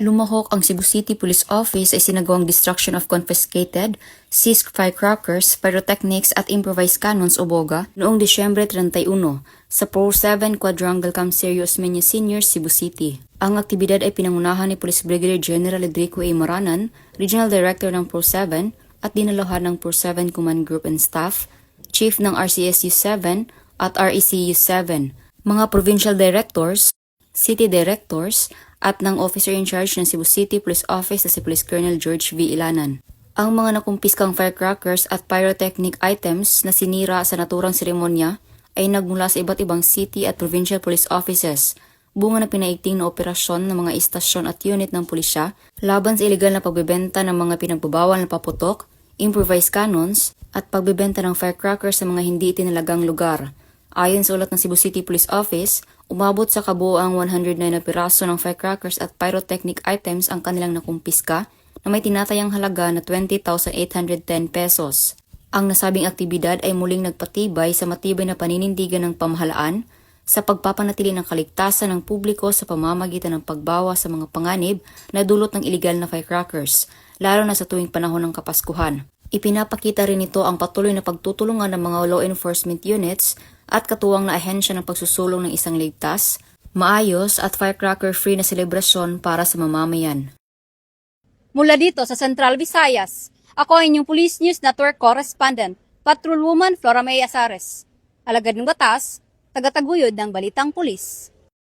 Lumahok ang Cebu City Police Office ay sinagawang destruction of confiscated, seized firecrackers, pyrotechnics at improvised cannons o boga noong Disyembre 31 sa 47 Quadrangle Camp Serious Menya Senior, Cebu City. Ang aktibidad ay pinangunahan ni Police Brigadier General Edrico A. Maranan, Regional Director ng Pro 7 at dinalohan ng Pro 7 Command Group and Staff, Chief ng RCSU 7 at RECU 7, mga Provincial Directors, City Directors, at ng Officer in Charge ng Cebu City Police Office na si Police Colonel George V. Ilanan. Ang mga nakumpiskang firecrackers at pyrotechnic items na sinira sa naturang seremonya ay nagmula sa iba't ibang city at provincial police offices, bunga na pinaigting na operasyon ng mga istasyon at unit ng pulisya laban sa iligal na pagbebenta ng mga pinagbabawal na paputok, improvised cannons, at pagbebenta ng firecrackers sa mga hindi itinalagang lugar. Ayon sa ulat ng Cebu City Police Office, umabot sa kabuoang 109 na piraso ng firecrackers at pyrotechnic items ang kanilang nakumpiska na may tinatayang halaga na 20,810 pesos. Ang nasabing aktibidad ay muling nagpatibay sa matibay na paninindigan ng pamahalaan sa pagpapanatili ng kaligtasan ng publiko sa pamamagitan ng pagbawas sa mga panganib na dulot ng iligal na firecrackers, lalo na sa tuwing panahon ng Kapaskuhan. Ipinapakita rin ito ang patuloy na pagtutulungan ng mga law enforcement units at katuwang na ahensya ng pagsusulong ng isang ligtas, maayos at firecracker-free na selebrasyon para sa mamamayan. Mula dito sa Central Visayas, ako ang inyong Police News Network Correspondent, Patrolwoman Flora May Azares. Alagad ng batas, tagataguyod ng Balitang Pulis.